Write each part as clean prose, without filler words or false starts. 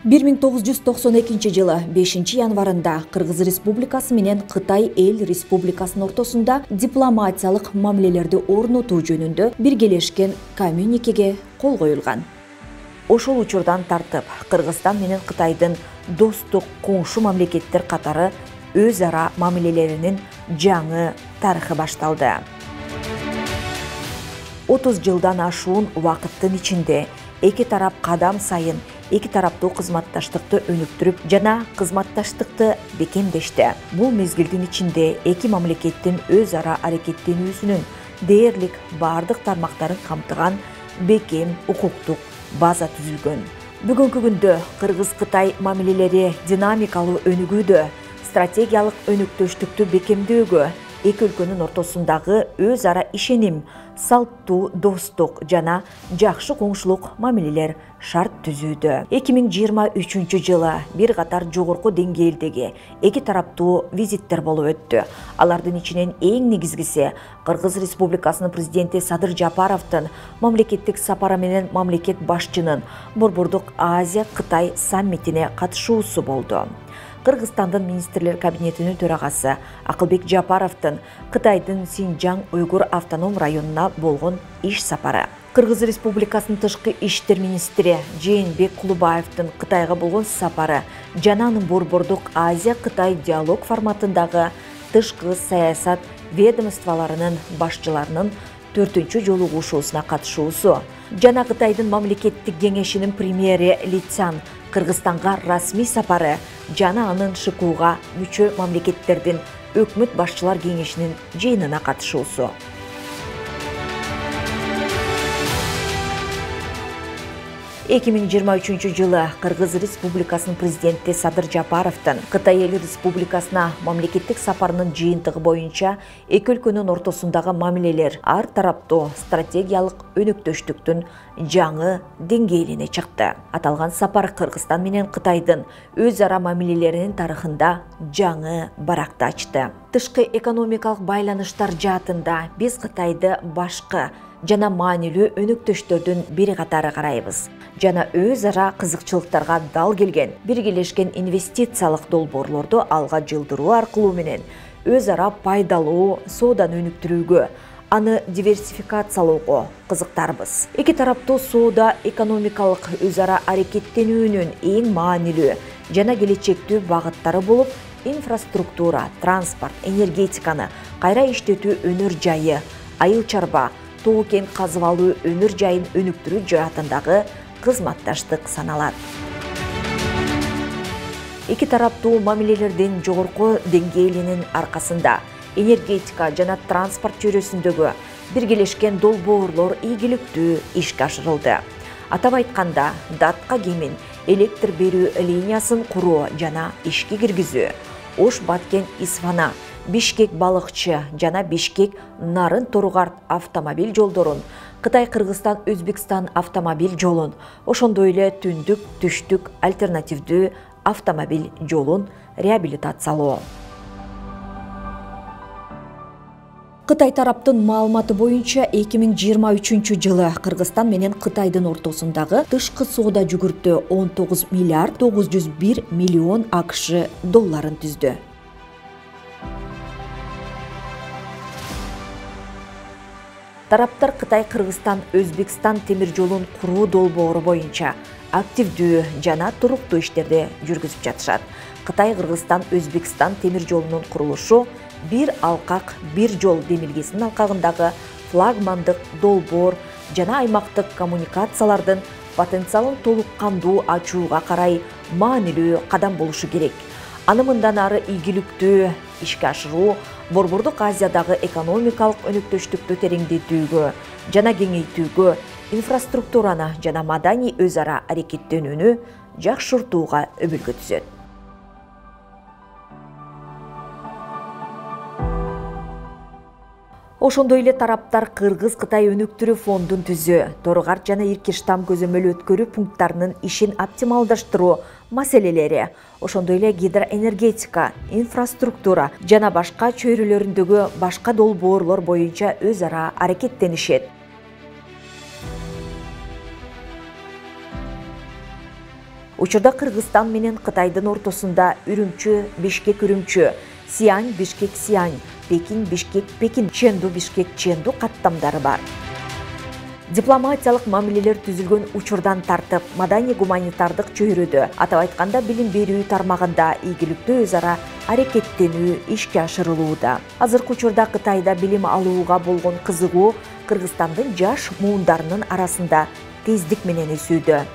1992 жылы 5 январында Кыргыз Республикасы менен Кытай Эл Республикасынын ортосунда дипломатиялык мамилелерди орнотуу жөнүндө биргелешкен коммюникеге кол коюлган. Ошол учурдан тартып Кыргызстан менен Кытайдын достук коңшу мамлекеттер катары өз ара мамилелеринин жаңы тарыхы башталды. 30 жылдан ашуун убакыттын ичинде эки тарап кадам сайын эки тараптуу кызматташтыкты өнүктүрүп жана кызматташтыкты бекемдешти. Бул мезгилдин ичинде эки мамлекеттин өз ара аракеттенүүсүнүн дээрлик бардык тармактарын камтыган бекем укуктук база түзүлгөн. Бүгүнкү күндө Кыргыз-Кытай мамилелери динамикалуу өнүгүүдө, стратегиялык өнүктөштүктү бекемдөөгө, эки өлкөнүн ортосундагы өз ара ишеним, салттуу достук жана жакшы коңшулук мамилелер шарт түзүүдө. 2023 жылы бир катар жогорку деңгээлдеги эки тараптуу визиттер болуп өттү. Алардын ичинен эң негизгиси Кыргыз Республикасынын президенти Садыр Жапаровдун мамлекеттик сапары менен мамлекет башчынын Борбордук Азия Кытай саммитине катышуусу болду. Кыргызстандын министрлер кабинетинин төрагасы Акылбек Жапаровдун Кытайдын Синжаң Уйгур автоном районуна болгон иш сапары. Кыргыз Республикасынын тышкы иштер министри Жээнбек Кулубаевдин Кытайга болгон сапары жана анын Борбордук Азия Кытай диалог форматындагы тышкы саясат ведомстволорунун башчыларынын 4-чү жолугушуусуна катышуусу жана Кытайдын мамлекеттик кеңешинин премьери Ли Цян Кыргызстанга расмий сапары жана анын ШКУга мүчө мамлекеттердин өкмөт башчылар кеңешинин жыйынына катышуусу. 2023 жылы Кыргыз Республикасынын президенти Садыр Жапаровдун Кытай Эл Республикасына мамлекеттик сапарынын жыйынтыгы боюнча эки өлкөнүн ортосундагы мамилелер ар тараптуу стратегиялык өнүктөштүктүн жаңы деңгээлине чыкты. Аталган сапар Кыргызстан менен Кытайдын өз ара мамилелеринин тарыхында жаңы баракты ачты. Тышкы экономикалык байланыштар жаатында биз Кытайды башкы жана маанилүү өнүктөштөрдүн бири катары карайбыз. Жана өз ара кызыкчылыктарга дал келген биргелешкен инвестициялык долбоорлорду алга жылдыруу аркылуу менен өз ара пайдалуу сооданы өнүктүрүүгө, аны диверсификациялоого кызыктарбыз. Эки тараптуу соода экономикалык өз ара аракеттенүүнүн эң маанилүү жана келечектүү багыттары болуп, инфраструктура, транспорт, энергетиканы кайра иштетүү өнөр жайы, айыл чарба, тоо кен казып алуу өнөр жайын өнүктүрүү жаатындагы кызматташтык саналат. Эки тараптуу мамилелердин жогорку деңгээлинин аркасында энергетика жана транспорт чөйрөсүндөгү биргелешкен долбоорлор ийгиликтүү ишке ашырылды. Атап айтканда, Датка кемин электр берүү линиясын куруу жана ишке киргизүү, Ош-Баткен Исфана, Бишкек балыкчы жана Бишкек Нарын Торугарт автомобиль жолдорун, Кытай-Кыргызстан Өзбекстан автомобиль жолун, ошондой эле түндүк түштүк альтернативдүү автомобиль жолун реабилитациялоо. Кытай тараптын маалыматы боюнча 2023 жылы Кыргызстан менен Кытайдын ортосундагы тышкы соода жүгүртүү 19 миллиард 901 миллион АКШ долларын түздү. Тараптар Кытай-Кыргызстан Өзбекстан темир жолун куруу долбоору боюнча активдүү жана туруктуу иштерди жүргүзүп жатышат. Кытай-Кыргызстан Өзбекстан темир жолунун курулушу бир алкак, бир жол демилгесинин алкагындагы флагмандык долбоор жана аймактык коммуникациялардын потенциалын толук кандуу ачууга карай маанилүү кадам болушу керек. Аны мындан ары ийгиликтүү ишке ашыруу Борбордук Азиядагы экономикалык өнүктөштүктү тереңдетүүгө жана кеңейтүүгө, инфраструктураны жана маданий өз ара аракеттенүүнү жакшыртууга өбөлгө түзөт. Ошондой эле тараптар Кыргыз-Кытай өнүктүрүү фондун түзүү, Торугарт жана Иркиштам көзөмөл өткөрүү пункттарынын ишин оптималдаштыруу маселелери, ошондой эле гидроэнергетика, инфраструктура жана башка чөйрөлөрүндөгү башка долбоорлор боюнча өз ара аракеттенишет. Учурда Кыргызстан менен Кытайдын ортосунда Үрүмчү, Бишкек Үрүмчү, Сиань, Бишкек Сиань, Пекин, Бишкек Пекин, Ченду, Бишкек Ченду каттамдары бар. Дипломатиялык мамилелер түзүлгөн учурдан тартып, маданий гуманитардык чөйрөдө, атап айтканда билим берүү тармагында ийгиликтүү өз ара аракеттенүү ишке ашырылууда. Азыркы учурда Кытайда билим алууга болгон кызыгуу Кыргызстандын жаш муундарынын арасында тездик менен өсүүдө.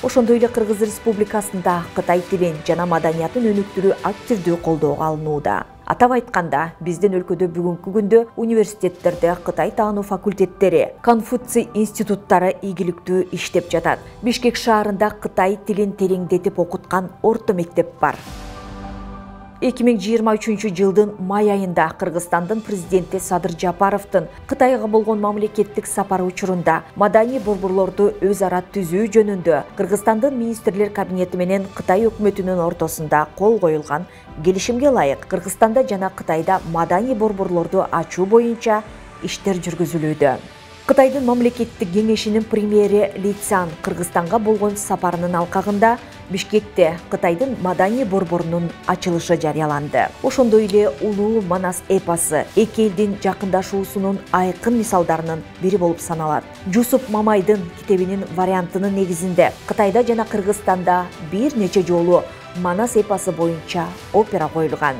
Ошондой эле Кыргыз Республикасында Кытай тилин жана маданиятын өнүктүрүү активдүү колдоого алынууда. Атап айтканда, биздин өлкөдө бүгүнкү күндө университеттерде Кытай таануу факультеттери, Конфуций институттары ийгиликтүү иштеп жатат. Бишкек шаарында Кытай тилин тереңдетип окуткан орто мектеп бар. 2023 жылдын май айында Кыргызстандын президенти Садыр Жапаровдун Кытайга болгон мамлекеттик сапары учурунда маданий борборлорду өз ара түзүү жөнүндө Кыргызстандын министрлер кабинети менен Кытай өкмөтүнүн ортосунда кол коюлган келишимге ылайык Кыргызстанда жана Кытайда маданий борборлорду ачуу боюнча иштер жүргүзүлүүдө. Кытайдын мамлекеттик кеңешинин премьери Ли Цян Кыргызстанга болгон сапарынын алкагында Бишкекте Кытайдын маданий борборунун ачылышы жарыяланды. Ошондой эле улуу Манас эпосы эки элдин жакындашуусунун айкын мисалдарынын бири болуп саналат. Жусуп Мамайдын китебинин вариантынын негизинде Кытайда жана Кыргызстанда бир нече жолу Манас эпосы боюнча опера коюлган.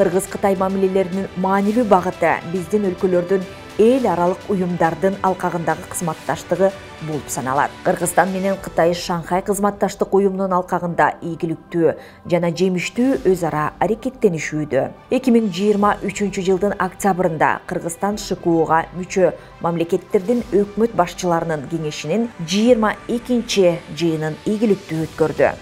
Кыргыз-Кытай мамилелеринин маанилүү багыты биздин өлкөлөрдүн эл аралык уюмдардын алкагындагы кызматташтыгы болуп саналат. Кыргызстан менен Кытай Шанхай кызматташтык уюмунун алкагында ийгиликтүү жана жемиштүү өз ара аракеттенишүүдө. 2023 жылдын октябрында Кыргызстан ШКУга мүчө мамлекеттердин өкмөт башчыларынын кеңешинин 22-чи жыйынын ийгиликтүү өткөрдү.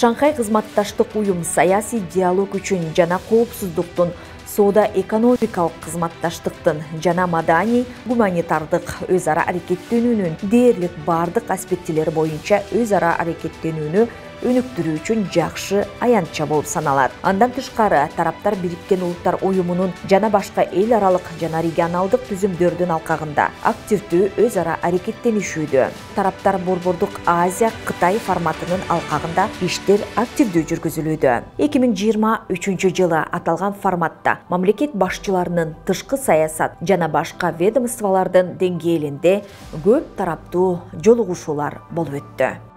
Шанхай кызматташтык уюм саясий диалог үчүн жана коопсуздуктун, соода-экономикалык кызматташтыктын жана маданий гуманитардык өз ара аракеттенүүнүн дээрлик бардык аспектилери боюнча өз ара аракеттенүүнү өнүктүрүү үчүн жакшы аянтча болуп саналат. Андан тышкары, тараптар Бириккен Улуттар уюмунун жана башка эл аралык жана регионалдык түзүмдөрдүн алкагында активдүү өз ара аракеттенишүүдө. Тараптар Борбордук Азия Кытай форматынын алкагында иштер активдүү жүргүзүлүүдө. 2023 жылы аталган форматта мамлекет башчыларынын тышкы саясат жана башка ведомстволордун деңгээлинде көп тараптуу жолугушуулар болуп өттү.